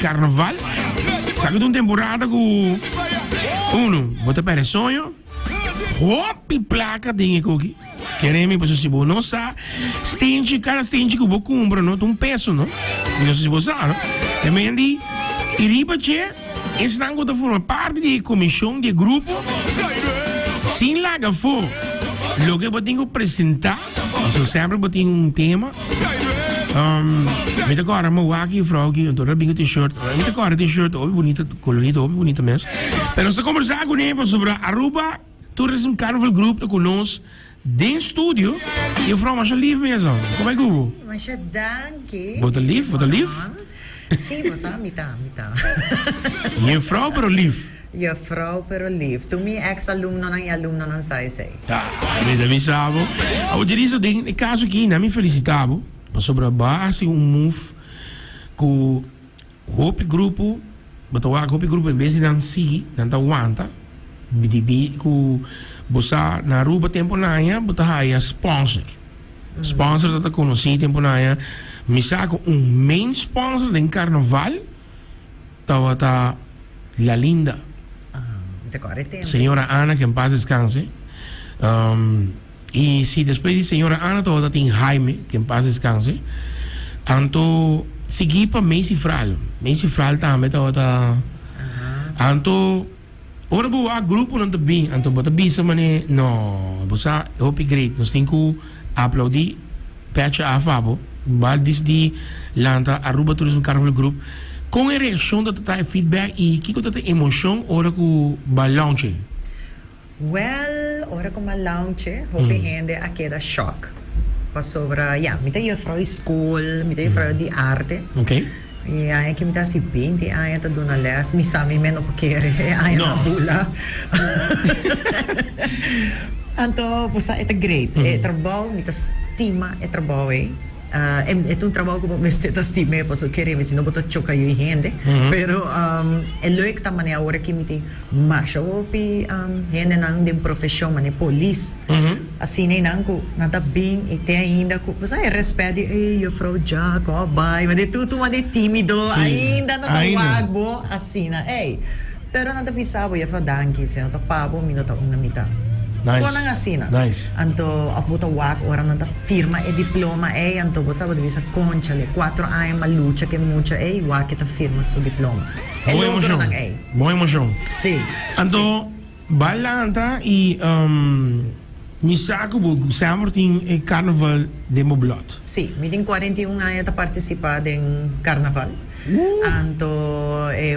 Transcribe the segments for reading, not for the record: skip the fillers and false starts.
carnaval. Sabe de uma temporada com bota para sonho. Hopi placa tem aqui. Queremos para se você não sabe, cada stinge que você compra, não, tem peso, não? E não sei se você sabe, não? Também de iriba che, estão com forma parte da comissão de grupo. Sem lá que for, o que você tem que apresentar, você sempre você tem tema. Met agora uma waki vrouw que eu tô rabinho t-shirt, met agora t-shirt, ó bonita, colorido, ó bonita mesmo. Pero nós conversar com ele sobre Aruba Tourism Carnival Group da conosco dentro do estúdio. E a vrouw mas é livre mesmo. Como é que eu? Mas é danke. Bota livre? Sim, mas a mitad. E a vrouw pero livre. E a vrouw pero livre. Tu mi ex-alumno e alumno não sai. Tá, me sabe. Eu diria isso no caso aqui, não me felicitava. Sobre a base move com o grupo, botar o grupo em vez de não seguir, não aguanta, com você na rua tempo naia, botar aí a sponsor da conheci tempo naia, me saco main sponsor do carnaval, tá La Linda, senhora Ana que em paz descanse. E se depois de senhora Ana toda tem Jaime, que em paz descanse, então seguir para Messi Fral também toda, então ora boa grupo não tá bem, então bota bisa mané não, você hope great, nós tem que aplaudir, patch a favor, baldis de lanta Aruba Tourism Carnival Group, com a reação da tá feedback e que tá emoção ora com balonche. Well, ora como a lounge, hopi gente aqui da shock. Pa sobra, mita eu frau school, mita eu frau de arte. Okay. E aí que mita si 20 aí tá dona les, mi sabe menos porque aí na bula. Então, pusa é great. É trabalho, mita estima é trabalho. É um trabalho como me estima, posso querer, mas não botar choca eu gente. Pero é leuk também a hora que me tem mais opi gente não de profissão, mas é polícia. Assim nem não nada bem e tem ainda com você respeito eu frau já com vai, mas de tudo mas de tímido ainda não tá guapo assim na pero nada pensava eu frau danke se não tá papo minuto uma mitad. Nice. Kung nang asina. Nice. Anto afuta wak ora nanta firma e diploma anto sabe divisa conchale 4 anos malucha que mucha wak kita firma su diploma. Boa emoção. Boa emoção. Sim. Anto balanta e mi saco bu sempre tem carnaval de Moblot. Sim, mi tem 41 anos a participar em carnaval. Anto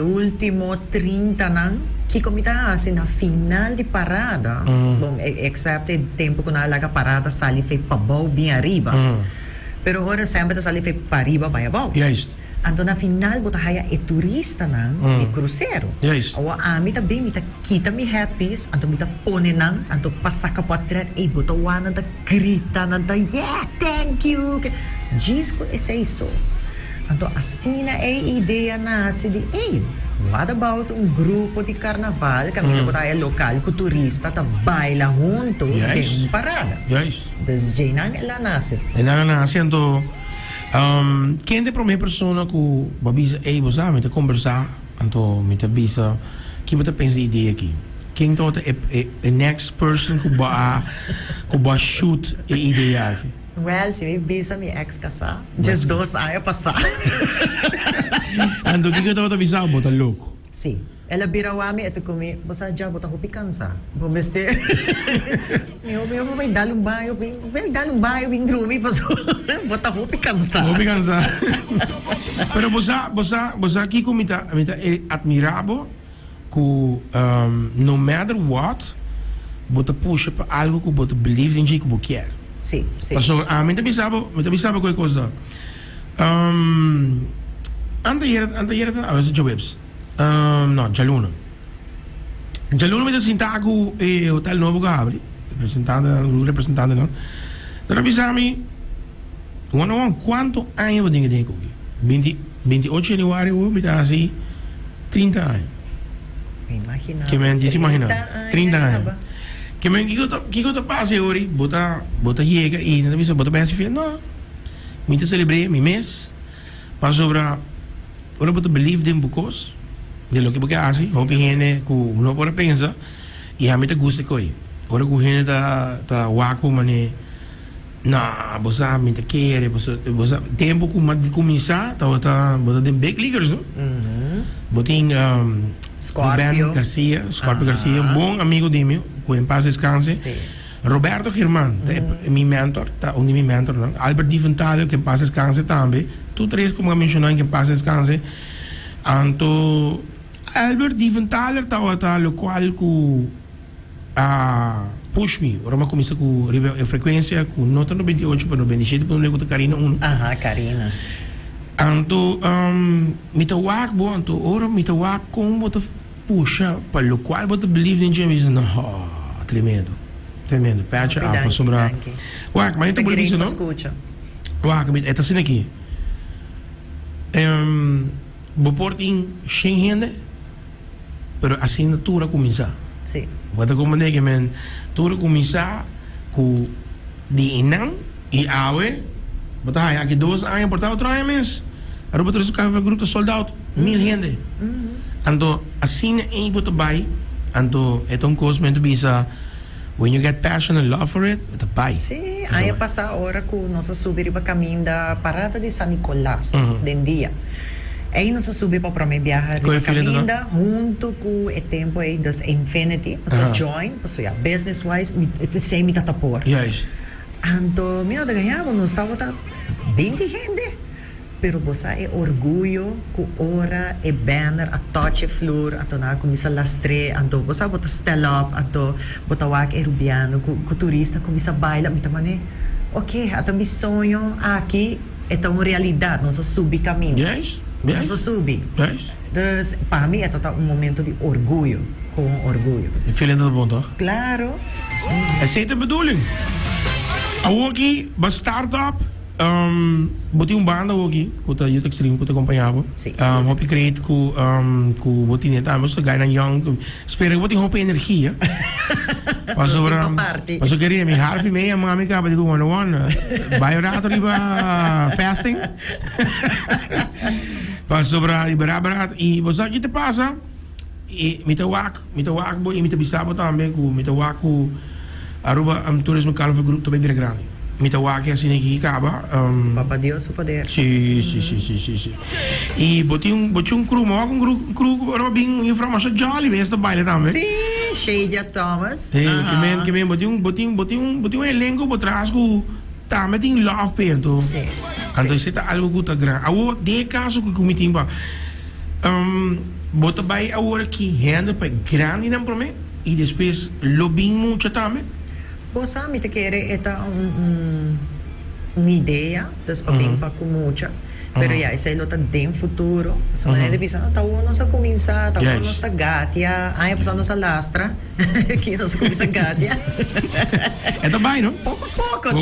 último 30 anos que comita assim na final de parada, bom, exceto o tempo que na laga parada sali foi para bom bem arriba, pero agora sempre sali foi para arriba para bom. Yes. Então na final bota haya turista nang e cruzeiro. Yes. Awa ami ta bem mita kita mi headpiece, anto mita pone nang, anto pasaka potret e bota wana da grita nang thank you. Disco é isso. Então assim é ideia nasce de what about grupo de carnaval que a botar local com turista tá baila junto em parada. Yes. Desde já ela nasce. Ela nasce então quem é a primeira pessoa que babisa você me tá conversar então me tá bisa que você pensa ideia aqui. Quem tota é next person que vai shoot a ideia aqui. Well, se me bisa mi ex casar, just 2 anos passar. Ando que eu tava avisando, bota louco. Sim. Ela birawami ito kumi, basta já bota hupi kansa. Bumeste. Meu vai dar um banho, bem grumi, bota hupi kansa. Hupi kansa. Pero você aqui comita admirável que no matter what, bota puxa para algo que bota believe em que você quer. Sim, sim. Me pensava qualquer coisa. Anteira a veces jovens. No, Jaluno me desinta com o hotel novo que abre, representante não. Então avisame, quanto anos eu tenho aqui? 28 de janeiro me dá assim 30 anos. Imagina. Que me diz imagina, 30 anos. Que me que eu passe agora, bota chega e não bota bem assim, não. Me celebrei meu mês, para sobrar ora bota believe din bukos. De lo que porque así, hopi hene ku no por pensa e a mim te gusta coi. Ora ku hene ta waku mane na bosa me te querer, bosa tempo ku mat começar ta bota den big leaguers, no? Botin Scorpio. Scorpio Garcia, um bom amigo de meu, que em paz descanse. Sí. Roberto Germán, meu mentor, onde meu mentor, não? Albert Di Ventale, que em paz descanse também. Tu três como mencionar que em paz descanse. Anto Albert Di Ventale tá lo qual ku push me, ora ma começa com a frequência com nota 98 para 97 para não Karina 1. Aha, Karina. Anto mitawak bo anto ora mitawak com bota puxa para lo qual bota believe in James no tremendo patch alfa sobra wak mas então por isso não wak mit eta sin aqui bo porting Schengen pero assinatura começar Sim. bota como que men tura começar com di inang e awe bota hai aqui 2 anos por outro ano mês a roupa trouxe o grupo de soldados 1000 gente ando assim em bota bai ando é tão cosmento bisa when you get passion and love for it bota bai Sim, aí passa a hora que nós subir para caminho da parada de San Nicolás den dia. Aí nós subir para o viajar Qual é o feeling caminho junto com o tempo aí das Infinity, nós join, so yeah, business wise, sei me tatapor. yes Anto, minha da ganhava, nós estava 20 gente. Pero bosa é orgulho ku ora e banner a touch floor anto na começa lastre anto bosa bota stand up anto bota wak e rubiano ku turista começa baila mita mane ok ato mi sonho aqui é uma realidade nós subir caminho yes nós subir yes dus para mim é momento de orgulho com orgulho je feeling dat bom toch claro aceita a bedoeling a aqui ba startup boti banda aqui que a Youth Extreme que te acompanhava Sim. hopi create ku boti neta mas ganha young espera que boti hopi energia paso para paso queria me harfi meia mami ka ba digo one biorator iba fasting paso para ibara e você aqui te passa e mitawak bo e mitabisabo também ku mitawak ku aruba turismo carnival group to bem grande mitawak assim aqui acaba Papa Deus o poder Sì. E boti um crew, ma un crew robin informação jolly, vem esta baile também. sim Sheila Thomas Sim, que men boti um elenco por trás que também tem love pento. sim Então isso tá algo que tá grande. Awo de caso que comitim ba. Bota bai agora que rende para grande não prome e depois lobbying muito também. Bosa, mi te quiere esta una idea, entonces para con mucha, pero ya ese lo está de futuro. So maneira pensando, tá uno sa comienza, tá uno sa gatia, aí passando sa lastra, que não se comienza gatia. É também, não? Pouco a pouco,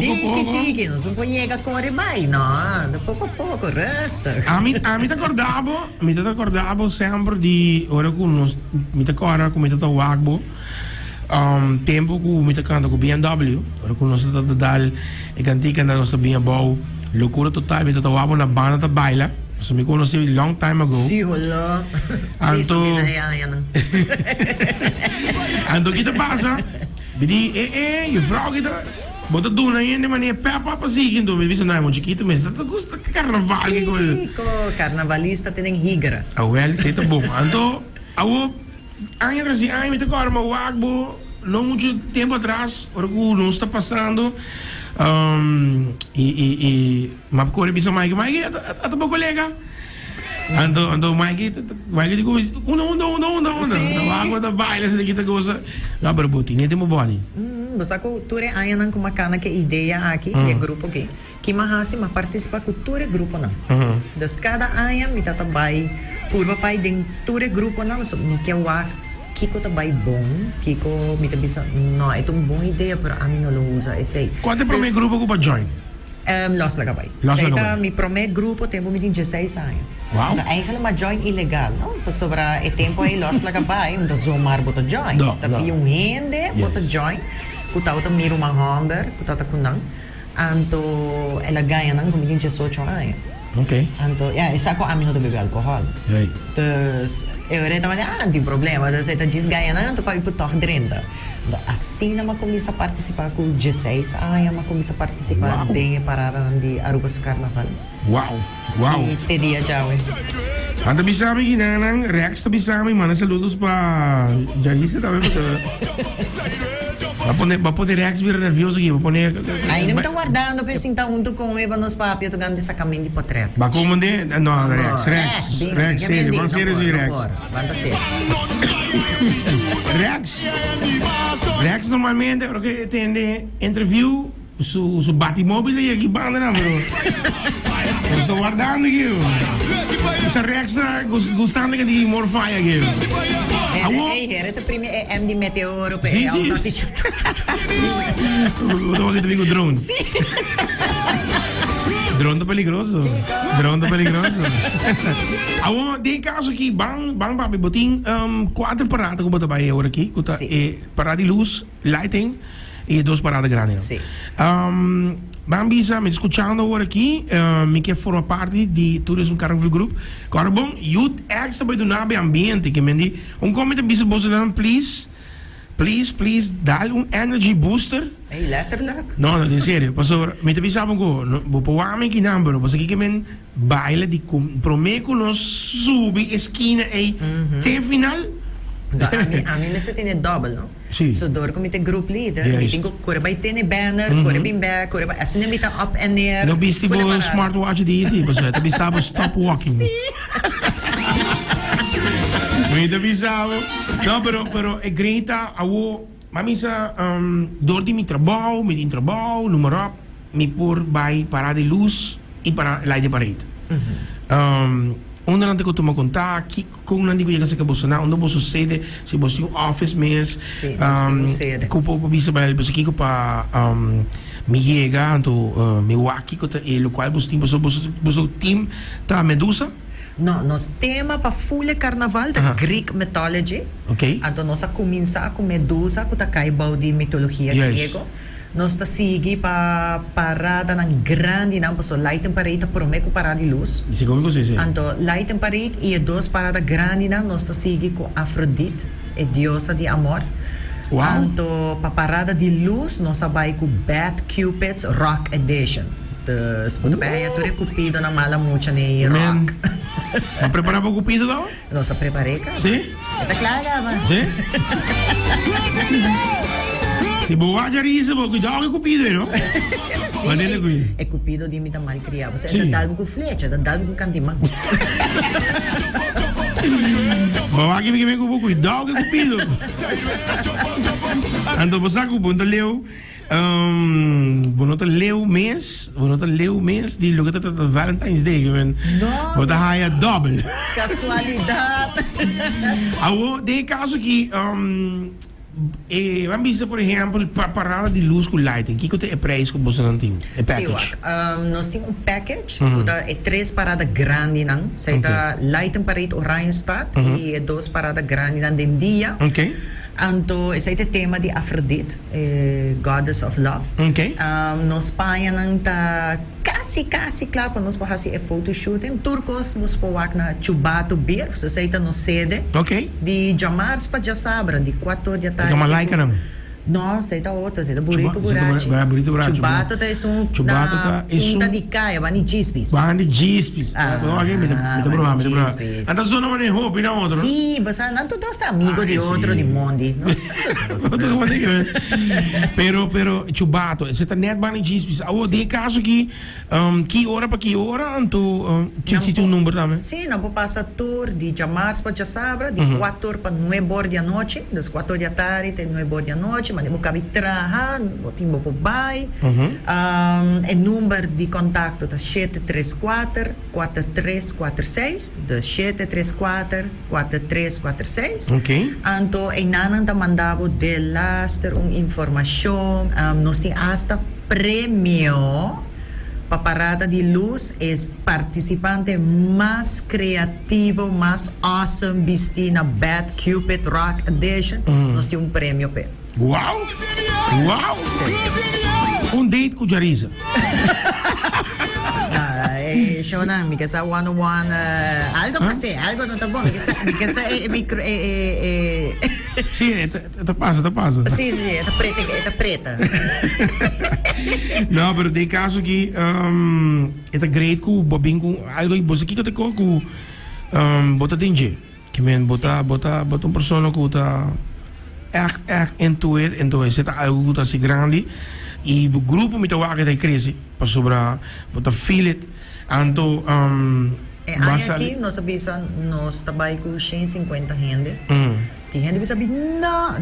tiki, não se pode chegar a correr bem, não, pouco a pouco, resta. A mim te acordava sempre de ora que nós me te acorda como te wagbo. Tempo que me canta com BMW, ora que nós está dal e cantica na nossa BMW, loucura total, me tawabo na banda ta baila, so me conheci long time ago. Sí, hola. Anto Anto kita passa, bidi je vrouw kita bota duna yun man niya papa pasigin do me bisa na mo chiquito mas ta gusta carnaval Chico, carnavalista tenen higra. Well, sei tá bom. Anto awo Año tras año me tocou armar o agbo, não muito tempo atrás, ora que não está passando, mas corre bisa Mike, até meu colega, ando Mike digo, onda, a água da baile, essa daqui tá coisa, lá para botar, nem tem meu body. Basta que tu é aí não como cana que ideia aqui, que grupo aqui, que mahasi mas participa com tu é grupo não. Dus cada ano me tá vai curva pai dentro tu é grupo não, so me que wak Kiko tá vai bom, Kiko me tá bisa, não, é uma boa ideia para a mim não lo usa, esse. Quanto é para meu grupo que para join? Los Lagabay. Então, meu primeiro grupo tem 16 anos. Wow. Então, eigenlijk maar join ilegal, não? Sobra o tempo aí Los Lagabay, então zomaar bota join. Então, vi gente bota join, kuta uta miro uma hamburger, kuta ta kunang, anto ela ganha nang com 18 anos. Oké. Anto, ja, isa ko amin to bebe alcohol. Hey. Dus, eu reta mas não tem problema, dus ita desganha não, tu pode pôr 30. Então, assim não começa a participar com 16, eu começa a participar de parada de Aruba su Carnaval. Wow. Wow. E teria já, ué. Anda bisa kami ginanang, Rex ta bisa kami, mana saludos pa Jarissa também pa. Va poder Rex vir nervioso aqui, va poder. Ainda me tô guardando para sentar junto com ele para nos papéis, tu ganha sacamento de portrait. Va comandé, no, Rex, sério, vamos sério e Rex. Banda sério. Rex normalmente, porque tem interview, su batimóvel e aqui banda não, bro. Eu estou guardando aqui. Essa Rex gostando que de more fire aqui. Het prima é MD Meteoro, Sim, sim. assim. Eu estou aqui com drone. Drone tá perigoso. Agora, tem caso que bang papi botin 4 paradas como tá aí agora aqui, tá parada de luz, lighting e 2 paradas grandes. Sim. Bang bisa me escuchando agora aqui, me quer formar parte de Turismo Carnaval Group. Agora bom, youth extra by do nabe ambiente que mendi. Comment bisa boss dan please, dá energy booster. Hey, letterlijk. No, in serio. Pastor, me te bisabon ko, bo po amin kinambro, basta que men baila di promeco nos subi esquina te final. A mim me tem double, não? Sim. So door kom met een groep leden. Ik denk ook, kore bij tenen banner, kore bij back, kore bij... Als ze niet up en neer. No bist die smartwatch die is, basta te bisabon stop walking. Me te bisabon. No, pero e grita, awo, mamisa, door die mi trabajo, noem maar op, mi por bij parade luz e para light parade. Onde não tem como contar, que com não digo que se acabou na onde você sede, se você um office mês, cupo para bisa para você que para me chega, então me waki que é o qual você tem você team tá Medusa. No, nos tema para full carnaval da Greek mythology. Okay. Então nós começa com Medusa, que tá caibau de mitologia grego. Nós está seguindo para parada ng grande não posso light and parade promeco parada de luz. Sim, como você diz. Então light and parade e 2 parada grande não nós está seguindo com Afrodite, a diosa de amor. Wow. Então para parada de luz nós vai com Bad Cupid's Rock Edition. Dus quando vai a tu Cupido na mala mucha nem rock. Mas preparar para o Cupido não? Nós preparei cara. Sim. Está clara, mas. Sim. Se boa já isso, cuidado com o Cupido, não? Mas ele cuida. É Cupido de mim mal criado. Você é dado com flecha, é dado com cantimão. Bawa que me com cuidado com o Cupido. Então você sabe que o leu, bonota leu mês de lugar da Valentine's Day, men. Não. Bota raia double. Casualidade. Awo, de caso que vamos dizer, por exemplo, para parada de luz com lighting, que é preço que você não tem? É package? Sim, nós temos package, é 3 paradas grandes, não? Seja lighting parade orange start e 2 paradas grandes não de dia. Ok. Então, esse é o tema de Afrodite, Goddess of Love. Ok. Nós Espanha não está quase claro para nós fazer photoshoot. Em Turcos, nós podemos na Chubato Beer, você aceita no sede. Ok. De Jamars para Jasabra, de 4 da tarde. É uma like, não? Não, aceita outra, aceita Burrito Burachi. Burrito Burachi. Chubato tá na punta de Caia, Bani Gispis. Bani Gispis. Ok, me dá problema. Anda só não é roupa, não outro. Sim, você não todos está amigo de outro de Mondi. Pero Chubato, você tá net Bani Gispis. De caso que hora para que hora, então tinha um número também. Sim, não pode passar tour de Jamars para Jasabra, de 4 para 9 horas da noite, das 4 da tarde até 9 horas da noite. Mas eu cabe trabalhar, o tempo por baixo. O número de contato é 734-4346, de 734-4346. Ok. Então, em nada mandava de laster informação, nós temos hasta prêmio. Para parada de luz é participante mais criativo, mais awesome, vestido na Bad Cupid Rock Edition. Nós temos prêmio. Uau! Shona, mi casa one-on-one, algo pasé, algo no está bom, mi casa micro, Sim, te passa. Sim, é preta. Não, pero tem caso que é great que bobin com algo e você que te co que bota dinge, que men bota persona que tá echt into it, zet algo que tá se grande e o grupo me tá wagen da crise para sobra bota feel it anto aqui nós trabalhamos com 150 gente. Tem gente que sabe, não,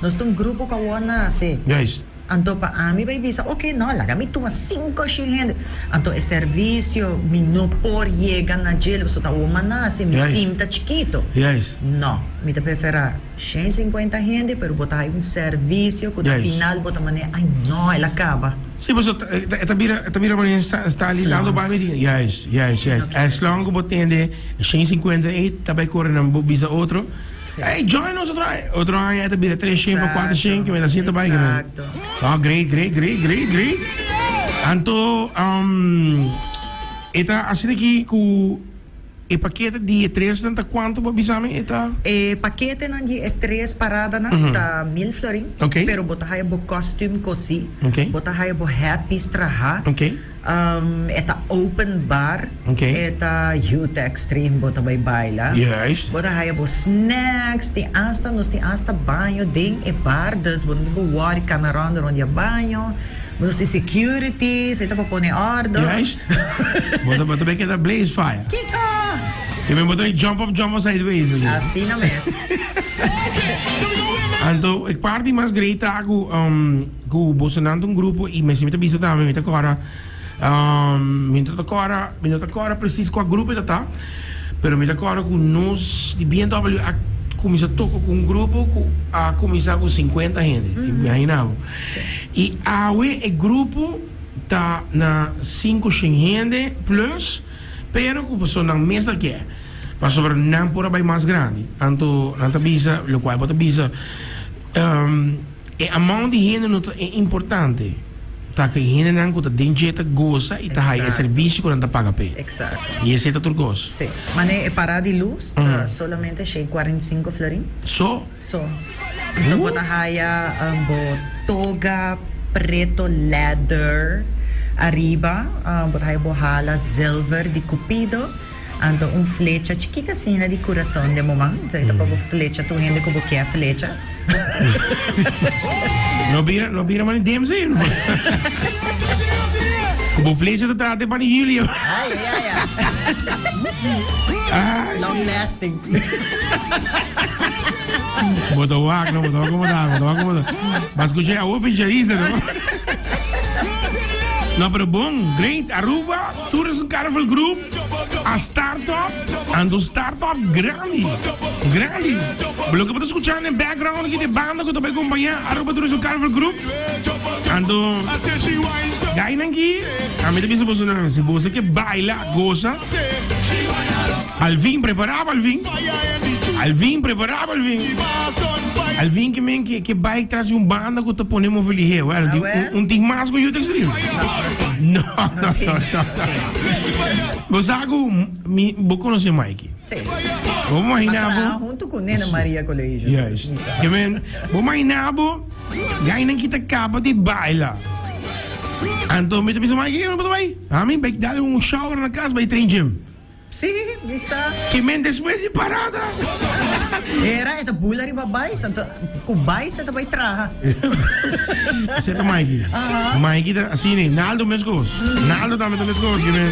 nós temos um grupo que wana assim. Yes. Então, para a mim vai dizer, ok, não, lá me toma 5 gente. Então, é serviço, me não por chegar na gelo, só tá uma assim, meu time tá chiquito. Yes. Não, me tá prefere 150 gente, pero botar um serviço que no final bota mané, ai não, ela acaba. Sim, mas esta bira mané está ali dando para mim. Yes. As long as você tem 150 e também corre na bobisa outro. Hey, join us outro ano é também 300 400 que me dá cinta bike. Exato. Oh, great. Anto eta assim aqui com e paquete de 3 tanta quanto para bisame eta? E paquete não é 3 paradas na tá 1000 florin. Okay. Pero botar aí bo costume cosi. Okay. Botar aí bo hat pistraha. Okay. Eta open bar. Okay. Eta youth extreme bota by baila. Yes. Bota aí bo snacks, tem hasta banho, tem e bar, dus bo wari cameron onde é banho. Mas tem security, você tá para pôr ordem. Yes. Bota bem que da blaze fire. Kika! E me botou jump up sideways. Assim não é. Então, ik parte mais great ako ku bosanando um grupo e me simita bisa também me agora me agora preciso com a grupo tá pero me agora com nós de BMW a começar toco com um grupo a começar com 50 gente imaginava e awe grupo tá na 5 gente plus pero com pessoa na mesa que é para sobre não por aí mais grande anto não tá bisa lo qual bota bisa a mão de gente não é importante tá que gente não conta dinheiro tá goza e tá aí serviço quando tá paga pé exato e esse é outro coisa sim mas é parada de luz tá solamente 45 florin só então bota aí toga preto leather arriba bota aí bohala silver de cupido então flecha chiquita assim de coração de mamãe então para flecha tu rende como que é flecha não vira mais DMZ não como flecha tu trata para Julio long lasting bota wak não bota acomodar mas escutei a oficializa não não, pero bom, great, Aruba, Tourism Carnival Group, a startup, and startup grande. Belum que você escutar no background aqui de banda que eu tô acompanhando, Aruba Tourism Carnival Group, ando, ganha aqui, a mim também se você que baila, goza, Alvin preparava, Alvin preparava, Alvin que vai trazer banda que eu tô ponendo ali, tem mais que eu tenho que não. Você vou conhecer Mike. Sim. Vamos imaginar. Junto com Nena Maria Colégio. Yes. Vamos imaginar, ganha kita capa de baila. Então, me pensa Mike, não vai? A mim vai dar shower na casa, vai train gym. Sim, bisa. Que men depois de parada. Era ito bula ri babay santo kubay sa tabay traha. Você tá Mike. Mike tá assim, Naldo mescos. Naldo também tá mescos, que men.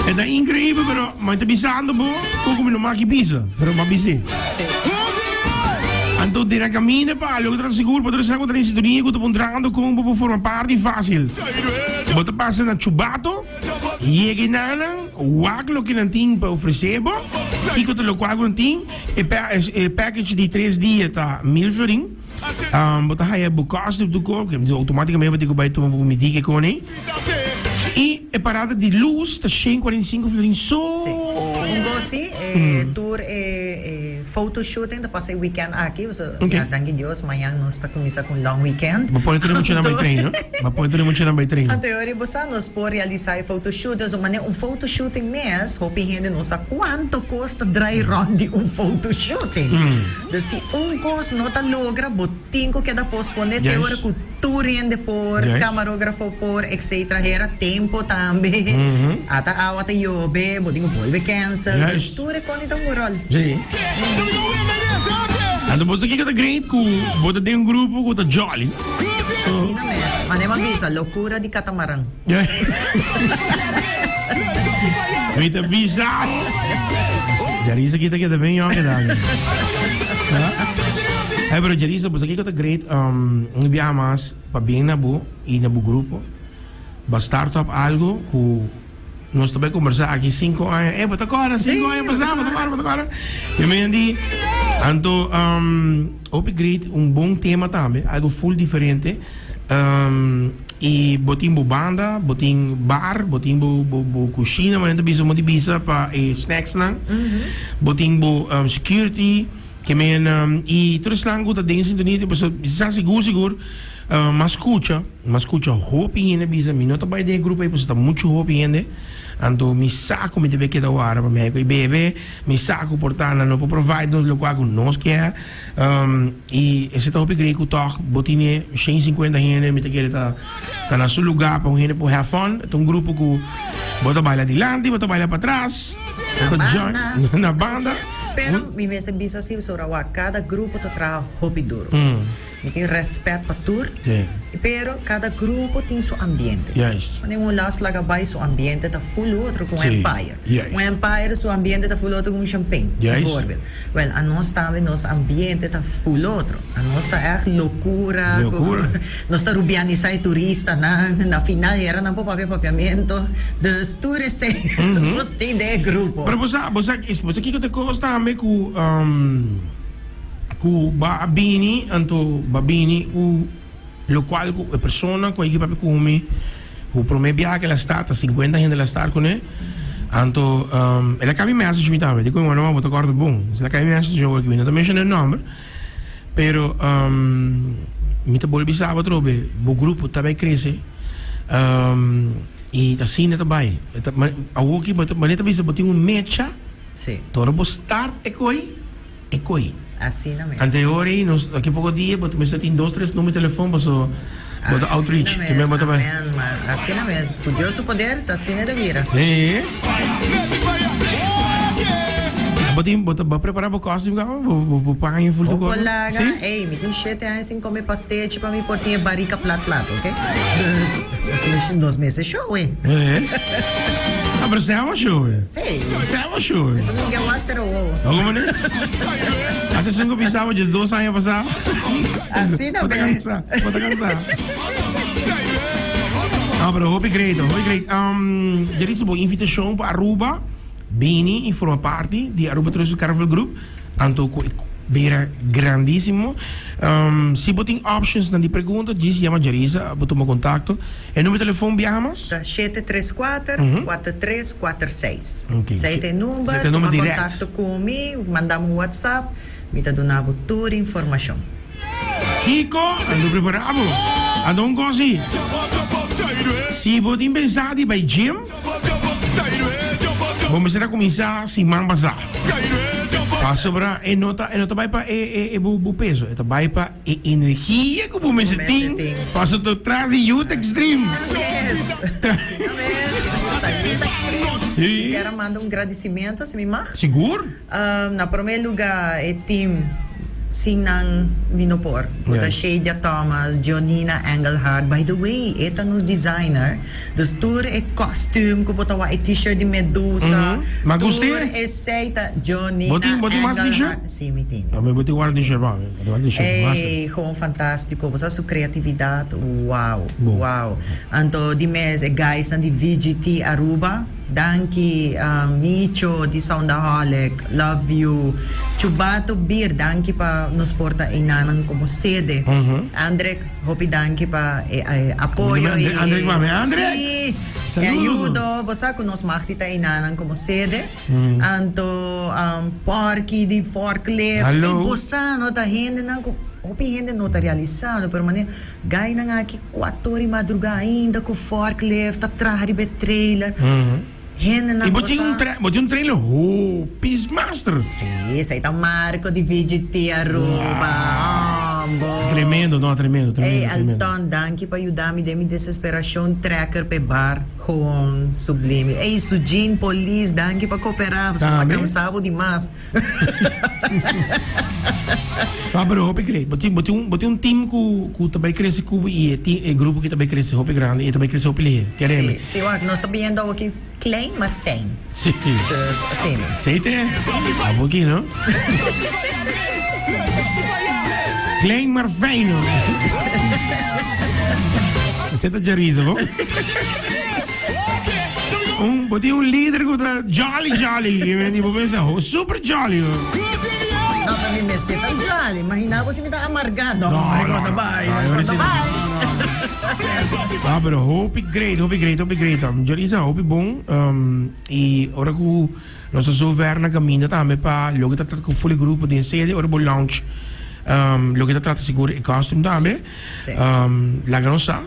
É da incrível, pero mas tá bisando bo, como não maqui bisa, pero ma bisi. Então dirá caminho para o outro seguro, para o outro seguro, sintonia que eu tô entrando com para formar parte fácil. Bota passa na chubato, e é que nada, o aquilo que não tem para oferecer, e que o qual não tem, é package de 3 dias tá 1000 florin. Bota aí o custo do corpo, automaticamente vai ter que tomar medica com ele. E é parada de luz, tá 145 florins só. Sim. Um gosi, tour photoshooting, depois é weekend aqui. Okay. Danke Deus, amanhã nós está começando com long weekend. Mas pode ter muito na treino, mas pode ter muito na treino. A teoria você nós pode realizar photoshoot, um photoshooting mês, hopi gente não sabe quanto custa dry run de photosshooting. Se coisa não tá logra, botinho que dá postponer, teoria que tour rende por, camarógrafo por, etc. Era tempo também. Ata awata yobe, botinho volve cancel. Tudo é quando então moral. Sim. Ando você aqui que tá great, que bota tem grupo que tá jolly. Assim na mesmo. Mas não avisa, loucura de catamarã. Me tá visa. Jarisa kita bem ó que dá. Pero Jarisa, você aqui que tá great, viamas para bem na bu e na bu grupo. Ba startup algo que nós também conversar aqui 5 anos. Bota agora, 5 anos passamos, bota agora. E me andi, anto, upgrade bom tema também, algo full diferente. E botin banda, botin bar, botin cozinha, mas não bisa muito bisa para snacks lang. Botin security, que men e tudo lang que tá dentro sintonia, pessoal, está seguro. Mas escuta hope ainda bisa, me nota vai de grupo aí, pessoal, tá muito hope ainda. Anto mi saco me deve que da hora para me bebe, mi saco portando no provide nos local que nós quer. E esse tá upgrade que toque, botine 150 gente, me te quer tá na seu lugar para gente por have fun. É grupo que bota baila adiante, bota baila para trás, na banda. Pero mi mesa bisa assim, sobre cada grupo tá tra hope duro. Me tem respeito para tour. Sim. Pero cada grupo tem seu ambiente. Yes. Quando um las lagabay, seu ambiente está full outro com Empire. Yes. Um Empire, seu ambiente está full outro com Champagne. Yes. Well, a nós também, nosso ambiente está full outro. A nós está é loucura. Nós está rubianizar turista na final era na papiamento dos turistas. Nós tem de grupo. Pero você aqui que te costa também ku babini anto babini o local a persona com a equipa come o prome viaje la stata 50 gente la star con anto ela cabe message mi também dico não vou tocar do bom se ela cabe message eu aqui não também mention o nome pero mi te bolbi sábado trobe o grupo também cresce e assim não vai a aqui mas também se botar mecha sim todo start ecoi assim na mesma. Anteriori, daqui a pouco dia, mas tem 2, 3 números de telefone para o outreach. Assim na mesma. Curioso poder, tá assim da vira. É. Bota preparar para o costume, vou pagar em full do corpo. Sim? Ei, me tem 7 anos sem comer pastel, tipo, me portinha barrica plat, ok? 2 meses show, É. Mas você é uma show, Sim. Você é uma show. Isso não quer mais ser o ovo. Como né? Assim você não pensava de 2 anos passar? Assim na mesma. Bota cansar. Não, pero hope great. Já disse boa invitação para Aruba, Bini, e forma parte de Aruba Tourism Carnival Group. Anto beira grandíssimo. Se você tem options na pergunta, diz chama Jarisa, botou meu contato. E número de telefone viajamos? 734-4346. Okay. Se tem número, toma contato comigo, mandamos um WhatsApp, me dá donavo toda a informação. Kiko, ando preparado. Ando um cosi. Se você pensar de ir gym, vamos começar se mambasar. Passo para e nota vai para o peso, e vai para energia que o mês tem. Passo to trás de youth extreme. Quero mandar agradecimento, se me marca. Seguro? Na primeiro lugar é time Sinang Minopor, Shadia Thomas, Jonina Engelhardt. By the way, esta nos designer. Dus tour é costume, que botawa é t-shirt de Medusa. Mas gostei. Tour é seita Jonina Engelhardt. Sim, me tem. Eu vou te guardar t-shirt, é gewoon fantástico, você sua criatividade, uau. Anto de mês é guys na de VGT Aruba. Danke, Micho di Soundaholic, love you. Chubato Beer, danke pa nos porta inanan como sede. Andrek, hopi danke pa apoyo. Andrek, mami, Andrek! E aiuto, bosa, kung nos maktita inanan como sede, anto parque de forklift, Hello. e bosa, no ta hindi na Opi hindi não está realizado, pero mané, gai na nga aqui 4 horas de madrugada ainda com forklift, atrás de trailer. Hindi na E botinho um trailer, Peace Master. Sim, isso aí tá Marco de VGT Aruba. Tremendo, não, tremendo. Ei, tremendo. Alton, danke pa ayudar-me de minha desesperação, tracker pe bar, gewoon, sublime. Ei, Sujin, police, danke pa cooperar, você Tá, tá bem? cansado demais. Ah, pero hope great. Botinho um time que também cresce com e grupo que também cresce hope grande e também cresce hope lê. Queremos. Sim, sim, nós estamos vendo aqui, klein, maar fijn. Sim. Dus, assim, Zeite? Um pouquinho, não? Klein maar fijn, hoor. Zet de risa, hoor. Botinho líder que tá jolly. E tipo, pensa, super jolly, hoor. não, para mim, mas que tá jolly. Imagina você me tá amargado. Não, Ai, não, conta não. vai, Não, conta eu vai. Ah, pero hope great. Jorisa, hope bom. E ora que nós zover na caminho também para logo tá com full grupo de sede ora bom launch. Logo tá trata seguro e costume também. Sim. Lá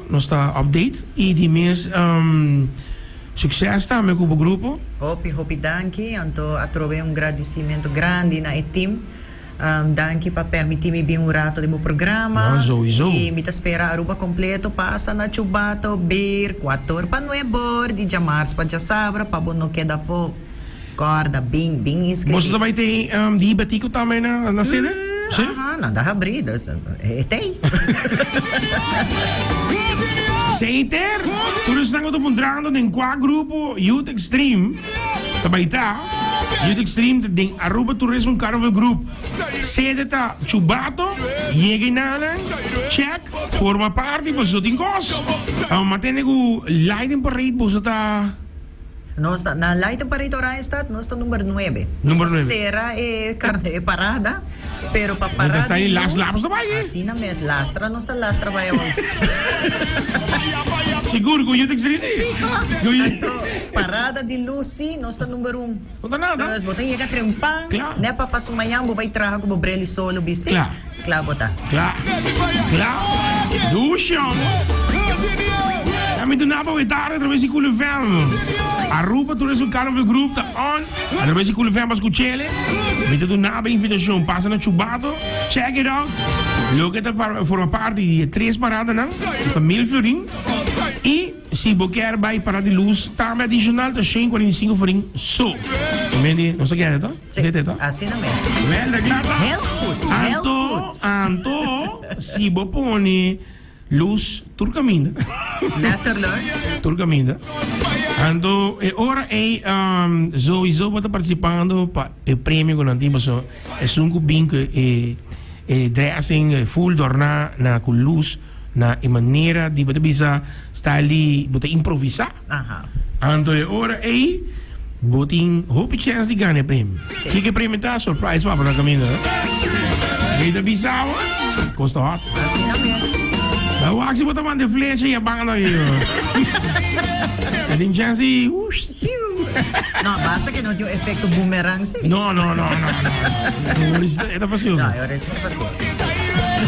nós tá update e de mês sucesso também com o grupo. Hopi, danke. Anto, atrove um agradecimento grande na team. Danke para permitir-me vir um rato do meu programa. Sowieso. E me espera Aruba completo. Passa na Chubato, Beer, 4 para Nuebor, de Jamars para Jasabra, para não queda fo. Corda, bem inscrito. Você também tem de batico também na sede? Sim? Aham, não dá abrida. Tem. Seiter, toen is het op een qua grupo Youth Extreme. Também tá. Youth Extreme tem Aruba Tourism Carnival Group. Sede tá Chubato, Yeginana, check, forma parte, você tem cos. Mas tem o Lighting Parade, você tá. Nossa, na Lighten Parito Randstad, nós está número 9. Número 9. Será parada, pero para parada. Está aí las labs também. Assim na mes lastra, nós está lastra vai ao. Seguro com Youth Extreme? Então, parada de Lucy, nós está número 1. Não tá nada. Nós botamos chega trempang, Claro. né para passar manhã, vai traga como breli solo, biste? Claro. Claro, bota. Klaar. Douche, ja, met de naam we daar, er is die coole film. Aruba Tourism Carnival Group, tá on. Er is die coole film, mas cuchele. Met de naam invitação, passa na Chubato. Check it out. Look at the for een party die 3 paradas, não? Van 1000 florin. E se você quer vai para de luz, tá adicional tá 145 florin. So. Mendi, não sei o que é, tá? Sim, Tá? assim na mes. Wel, dat klaar. Heel goed. Anto, si bo pone luz turcaminda. Letterlijk. Turcaminda. Anto, ora sowieso wat participando pa el premio con antigo so es un cubin que dressing full dorna na con luz na maniera di poter bisa sta lì poter improvisar. Aha. Anto ora botin hope chance di ganhar prêmio. Sim. Que prêmio tá? Surprise para na caminho. Vida bizarro. Costa hot. Assim na mes. Daí o Axi bota manda flecha e a banga daí. Tem chance. Não, basta que não tenha o efeito boomerang, sim. No. É da fácil. Não, eu recebi fácil.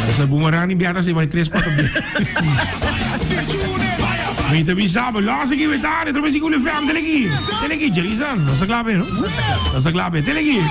Essa boomerang em biata se vai 3-4 dias. Vida bizarro. Lost aqui vai dar. Trouxe aqui o lefam. Tem aqui, Jason. Não está claro, não? Não está claro. Tem aqui.